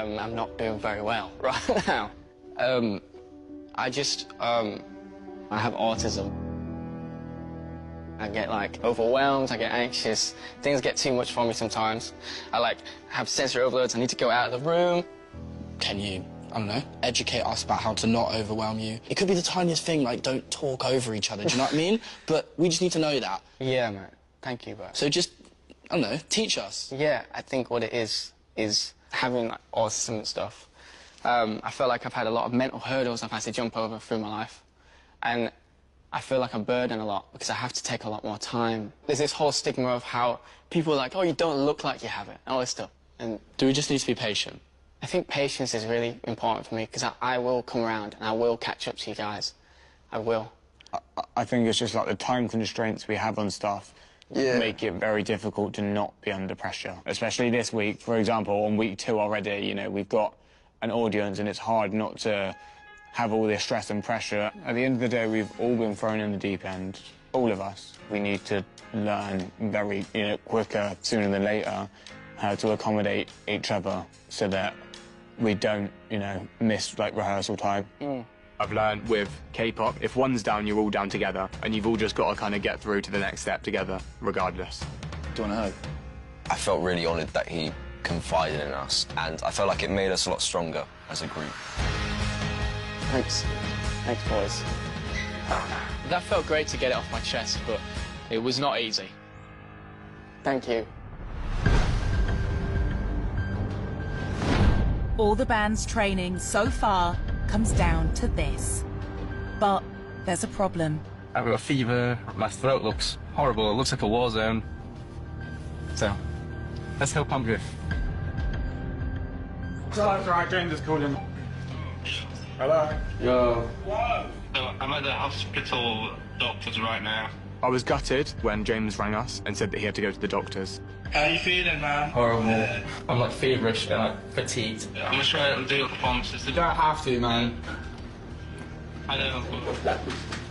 I'm not doing very well right now. I have autism. I get, like, overwhelmed, I get anxious. Things get too much for me sometimes. I, like, have sensory overloads. I need to go out of the room. Can you, I don't know, educate us about how to not overwhelm you? It could be the tiniest thing, like, don't talk over each other, do you know what I mean? But we just need to know that. Yeah, man. Thank you, bro. So just, I don't know, teach us. Yeah, I think what it is having, like, autism and stuff. I feel like I've had a lot of mental hurdles I've had to jump over through my life. And I feel like I'm burdened a lot because I have to take a lot more time. There's this whole stigma of how people are like, oh, you don't look like you have it, and all this stuff. And do we just need to be patient? I think patience is really important for me because I will come around and I will catch up to you guys. I will. I think it's just like the time constraints we have on stuff make it very difficult to not be under pressure. Especially this week, for example, on week 2 already, you know, we've got an audience and it's hard not to have all this stress and pressure. At the end of the day, we've all been thrown in the deep end, all of us. We need to learn very, quicker, sooner than later, how to accommodate each other so that we don't, miss, like, rehearsal time. I've learned with K-pop, if one's down, you're all down together, and you've all just got to kind of get through to the next step together, regardless. Do you want to hug? I felt really honoured that he confided in us, and I felt like it made us a lot stronger as a group. Thanks. Thanks, boys. That felt great to get it off my chest, but it was not easy. Thank you. All the band's training so far comes down to this. But there's a problem. I've got a fever, my throat looks horrible, it looks like a war zone. So, let's hope I'm good. That's right, James is calling. Hello? Yo. Whoa! I'm at the hospital doctors right now. I was gutted when James rang us and said that he had to go to the doctors. How you feeling, man? Horrible. I'm like feverish and like fatigued. I'm gonna try and do a performances. You don't have to, man. I know.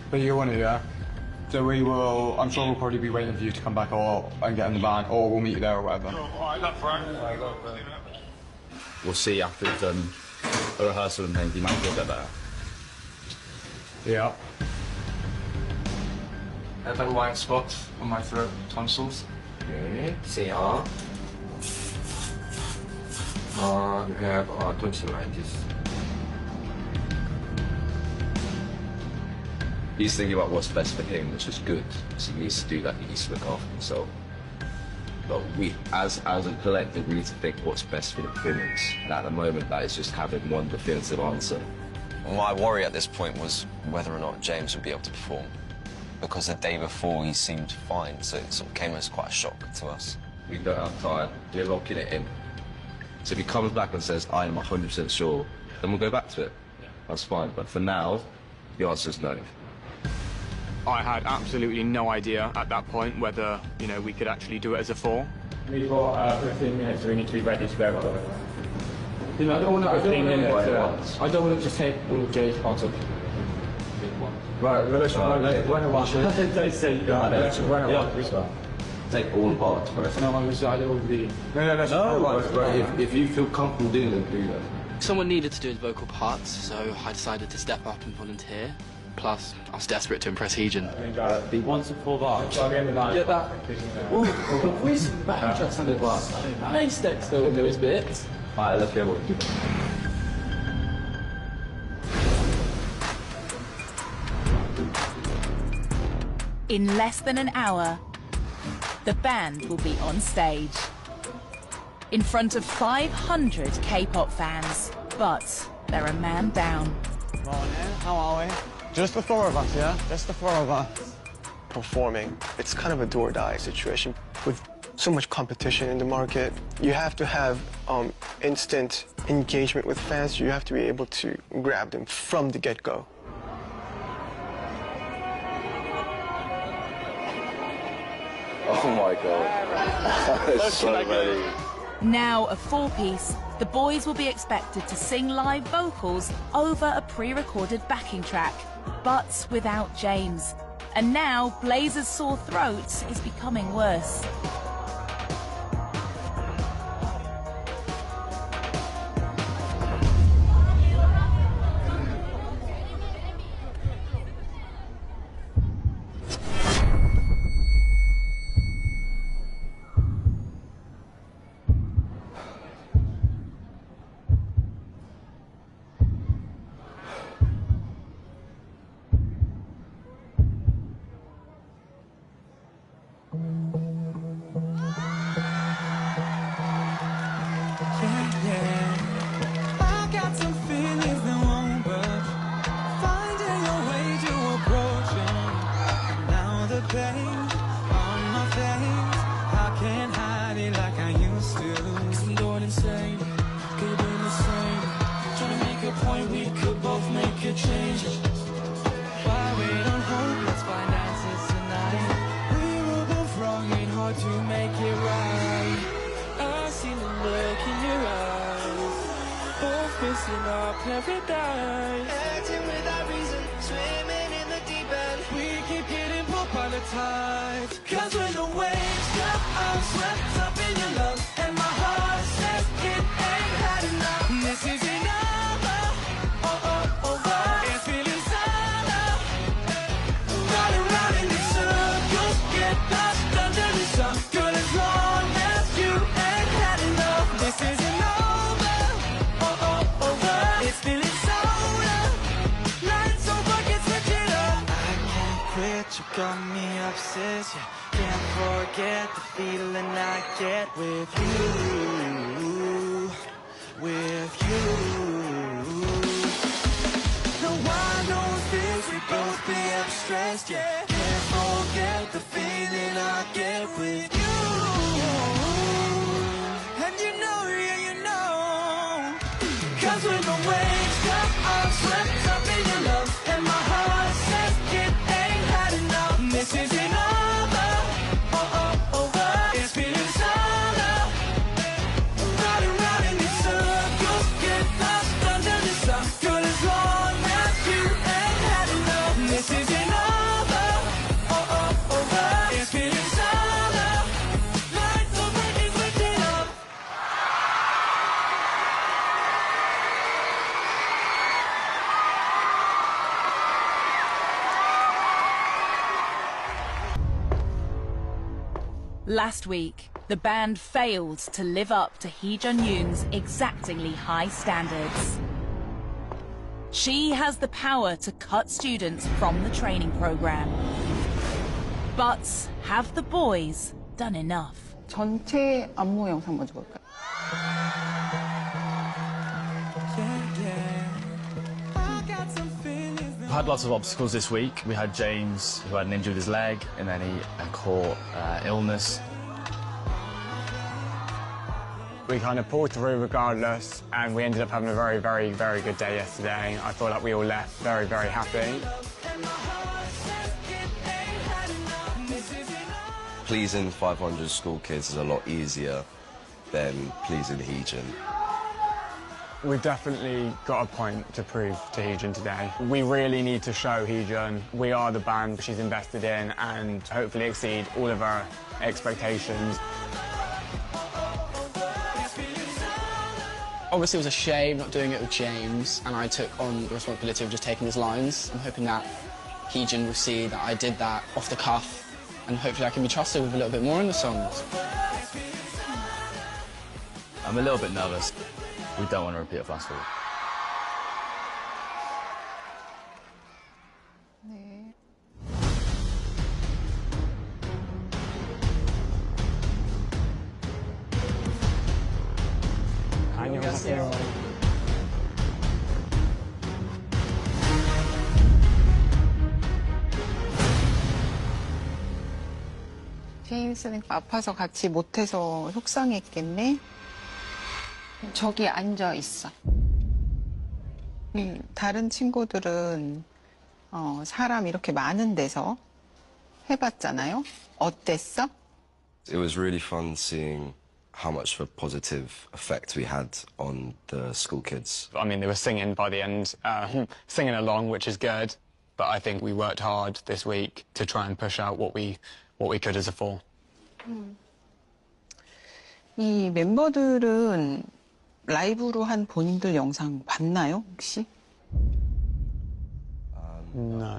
But you want it, yeah? So we will, I'm sure we'll probably be waiting for you to come back and get in the van, or we'll meet you there or whatever. Alright, look, Frank. We'll see after we've done a rehearsal and then you might feel a bit better. Yeah. I have like white spots on my throat, tonsils. Okay, CR. You have tonsillitis. He's thinking about what's best for him, which is good. So he needs to do that, he needs to look after himself. But we, as a collective, we need to think what's best for the performance. And at the moment, that is just having one definitive answer. My worry at this point was whether or not James would be able to perform, because the day before he seemed fine, so it sort of came as quite a shock to us. We don't have time, we're locking it in. So if he comes back and says, I am 100% sure, then we'll go back to it. That's fine, but for now, the answer is no. I had absolutely no idea at that point whether, we could actually do it as a 4. We've got 15 minutes, so we need to be ready to go. I don't want to 15 minutes. I don't want to just take all of Jay's parts of. Right, let's run Don't say let's run it. Take all parts first. No, I don't be. No, if you feel comfortable doing it, do that. Someone needed to do his vocal parts, so I decided to step up and volunteer. Plus, I was desperate to impress Heejin. Once and for that. Get that. Oh, the voice in the back just sounded like nice Dexter with those bits. Alright, let's go. In less than an hour, the band will be on stage. In front of 500 K-pop fans, but they're a man down. Morning, how are we? Just the 4 of us, yeah? Just the 4 of us. Performing, it's kind of a do-or-die situation. With so much competition in the market, you have to have instant engagement with fans. You have to be able to grab them from the get-go. Oh my god. There's so many. Now a 4-piece, the boys will be expected to sing live vocals over a pre-recorded backing track, but without James. And now Blazer's sore throat is becoming worse. missing our paradise. Acting without reason, swimming in the deep end. We keep getting pulled by the tides. Cause when the waves come, I'm swept up in your love. And my heart says it ain't had enough. This isn't over, over. It's feeling solo. Running round in these circles, get lost under the sun. Good as long as you ain't had enough. This isn't over, over. It's feeling solo. Lights over, get switching up. I can't quit, you got me obsessed. Yeah. Can't forget the feeling I get with you, with you. No, I know things we both be stressed, yeah. Can't forget the feeling I get with you. And you know, yeah, you know. Cause when the waves come, I'm swept up in your love. And my heart says it ain't had enough. This isn't over, over. It's feeling solo. Running round in these circles, get lost under the sun. Good as long as you ain't had enough. This isn't over, over. It's feeling solo. Lights over, it's waking up. Last week, the band failed to live up to Hee Jun-yoon's exactingly high standards. She has the power to cut students from the training program. But have the boys done enough? 전체 안무 영상 먼저 볼까요? We've had lots of obstacles this week. We had James, who had an injury with his leg, and then he caught illness. We kind of pulled through regardless, and we ended up having a very, very, very good day yesterday. I feel like we all left very, very happy. Pleasing 500 school kids is a lot easier than pleasing Heejun. We've definitely got a point to prove to Heejun today. We really need to show Heejun we are the band she's invested in and hopefully exceed all of our expectations. Obviously, it was a shame not doing it with James, and I took on the responsibility of just taking his lines. I'm hoping that Heejun will see that I did that off the cuff, and hopefully I can be trusted with a little bit more in the songs. I'm a little bit nervous. We don't want to repeat it last week. 안녕하세요. 제임스는 아파서 같이 못해서 속상했겠네. 저기 앉아 있어. 다른 친구들은 사람 이렇게 많은 데서 해봤잖아요. 어땠어? It was really fun seeing how much of a positive effect we had on the school kids. I mean, they were singing by the end, singing along, which is good. But I think we worked hard this week to try and push out what we could as a four. 이 멤버들은 라이브로 한 본인들 영상 봤나요, 혹시? No.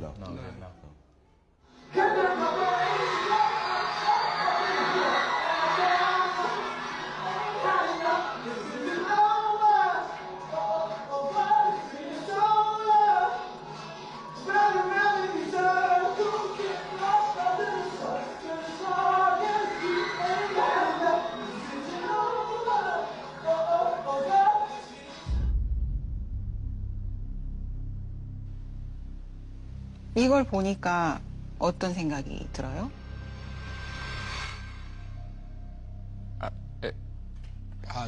이걸 보니까 어떤 생각이 들어요?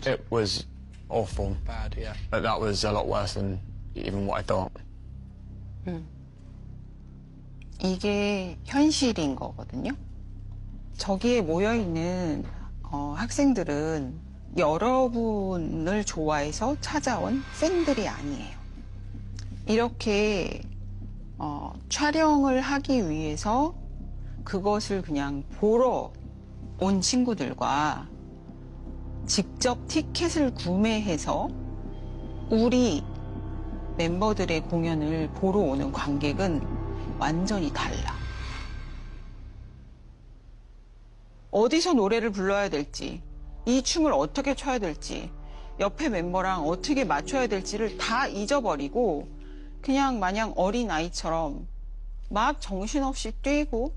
It was awful. Bad, yeah. But that was a lot worse than even what I thought. 이게 현실인 거거든요. 저기에 모여있는 학생들은 여러분을 좋아해서 찾아온 팬들이 아니에요. 이렇게 촬영을 하기 위해서 그것을 그냥 보러 온 친구들과 직접 티켓을 구매해서 우리 멤버들의 공연을 보러 오는 관객은 완전히 달라. 어디서 노래를 불러야 될지, 이 춤을 어떻게 춰야 될지, 옆에 멤버랑 어떻게 맞춰야 될지를 다 잊어버리고 그냥 마냥 어린아이처럼 막 정신없이 뛰고,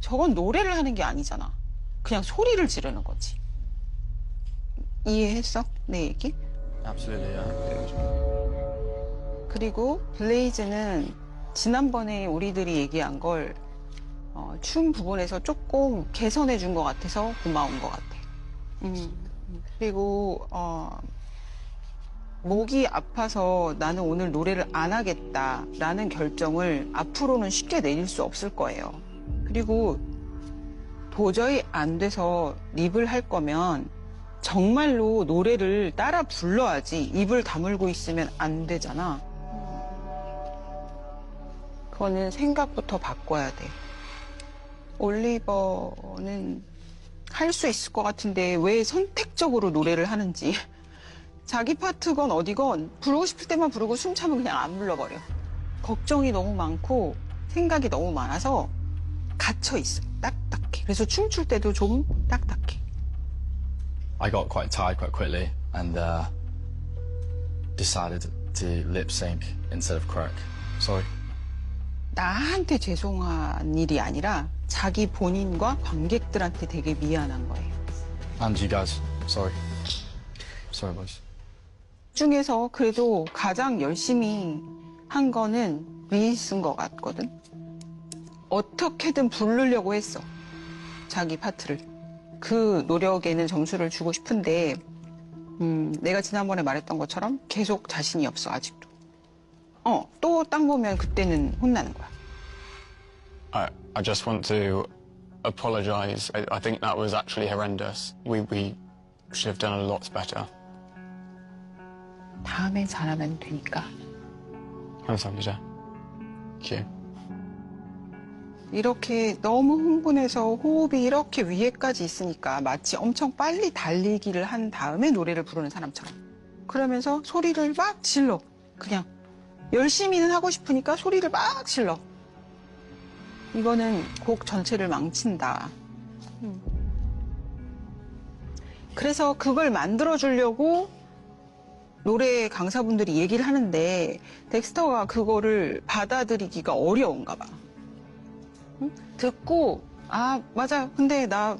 저건 노래를 하는 게 아니잖아. 그냥 소리를 지르는 거지. 이해했어? 내 얘기? Absolutely, yeah. 그리고 블레이즈는 지난번에 우리들이 얘기한 걸 춤 부분에서 조금 개선해 준 것 같아서 고마운 것 같아. 그리고 목이 아파서 나는 오늘 노래를 안 하겠다라는 결정을 앞으로는 쉽게 내릴 수 없을 거예요. 그리고 도저히 안 돼서 립을 할 거면 정말로 노래를 따라 불러야지. 입을 다물고 있으면 안 되잖아. 그거는 생각부터 바꿔야 돼. 올리버는 할 수 있을 것 같은데 왜 선택적으로 노래를 하는지. 자기 파트건 어디건 부르고 싶을 때만 부르고 숨 차면 그냥 안 불러버려. 걱정이 너무 많고 생각이 너무 많아서 갇혀 있어. 딱딱해. 그래서 춤출 때도 좀 딱딱해. I got quite tired quite quickly and decided to lip sync instead of croak. Sorry. 나한테 죄송한 일이 아니라 자기 본인과 관객들한테 되게 미안한 거예요. And you guys, sorry. Sorry, boys. 중에서 그래도 가장 열심히 한 거는 리스인 것 같거든. 어떻게든 부르려고 했어. 자기 파트를. 그 노력에는 점수를 주고 싶은데 내가 지난번에 말했던 것처럼 계속 자신이 없어, 아직도. 또 땅 보면 그때는 혼나는 거야. I just want to apologise. I think that was actually horrendous. We should have done a lot better. 다음엔 잘하면 되니까. 감사합니다. Thank you. 이렇게 너무 흥분해서 호흡이 이렇게 위에까지 있으니까 마치 엄청 빨리 달리기를 한 다음에 노래를 부르는 사람처럼. 그러면서 소리를 막 질러. 그냥 열심히는 하고 싶으니까 소리를 막 질러. 이거는 곡 전체를 망친다. 그래서 그걸 만들어주려고 노래 강사분들이 얘기를 하는데 덱스터가 그거를 받아들이기가 어려운가 봐. 듣고 맞아. 근데 나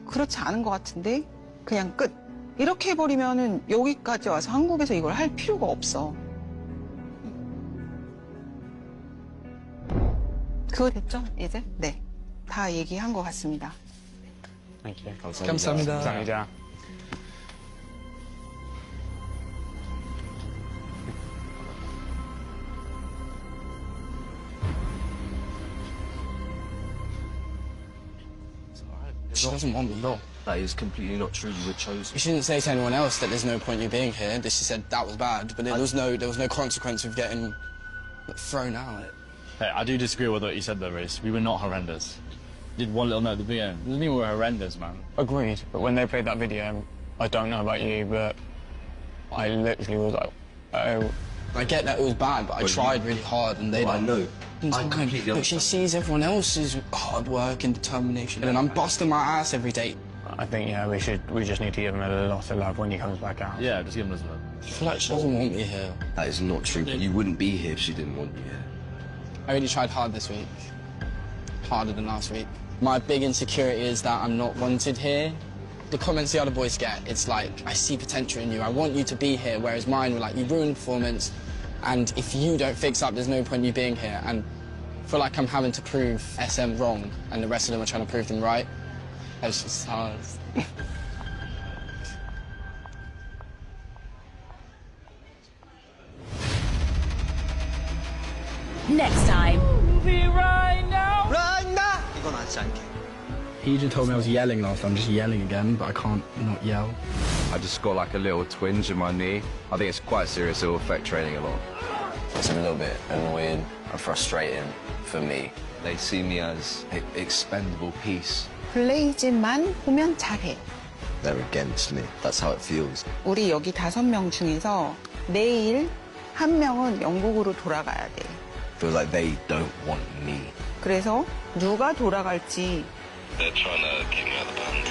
그렇지 않은 것 같은데 그냥 끝. 이렇게 해버리면은 여기까지 와서 한국에서 이걸 할 필요가 없어. 그거 됐죠? 이제? 네. 다 얘기한 것 같습니다. Thank you. 감사합니다. 감사합니다. She doesn't want me. No, that is completely not true. You were chosen. You shouldn't say to anyone else that there's no point you being here. She said that was bad, but there was no consequence of getting thrown out. Hey, I do disagree with what you said though, Reese. We were not horrendous. Did one little note at the beginning. It doesn't mean we were horrendous, man. Agreed. But when they played that video, I don't know about you, but I literally was like, oh. I get that it was bad, but I tried really hard and they I don't. know. I completely But she understand. sees everyone else's hard work and determination, and I'm busting my ass every day. I think, yeah, we just need to give him a lot of love when he comes back out. Yeah, just give him his love. I feel like she doesn't want me here. That is not true. But you wouldn't be here if she didn't want you here. I really tried hard this week. Harder than last week. My big insecurity is that I'm not wanted here. The comments the other boys get, it's like, I see potential in you, I want you to be here, whereas mine were like, you ruined performance, and if you don't fix up, there's no point in you being here. And I feel like I'm having to prove SM wrong, and the rest of them are trying to prove them right. It's just hard. Next time. Right now. 이건 하지 않게. He just told me I was yelling last time, just yelling again, but I can't not yell. I just got like a little twinge in my knee. I think it's quite serious. It will affect training a lot. It's a little bit annoying and frustrating for me. They see me as an expendable piece. 블레이즈만 보면 잘해. They're against me. That's how it feels. 우리 여기 5명 중에서 내일 1명은 영국으로 돌아가야 돼. Feels like they don't want me. 그래서 누가 돌아갈지 They're trying to kick me out of the band.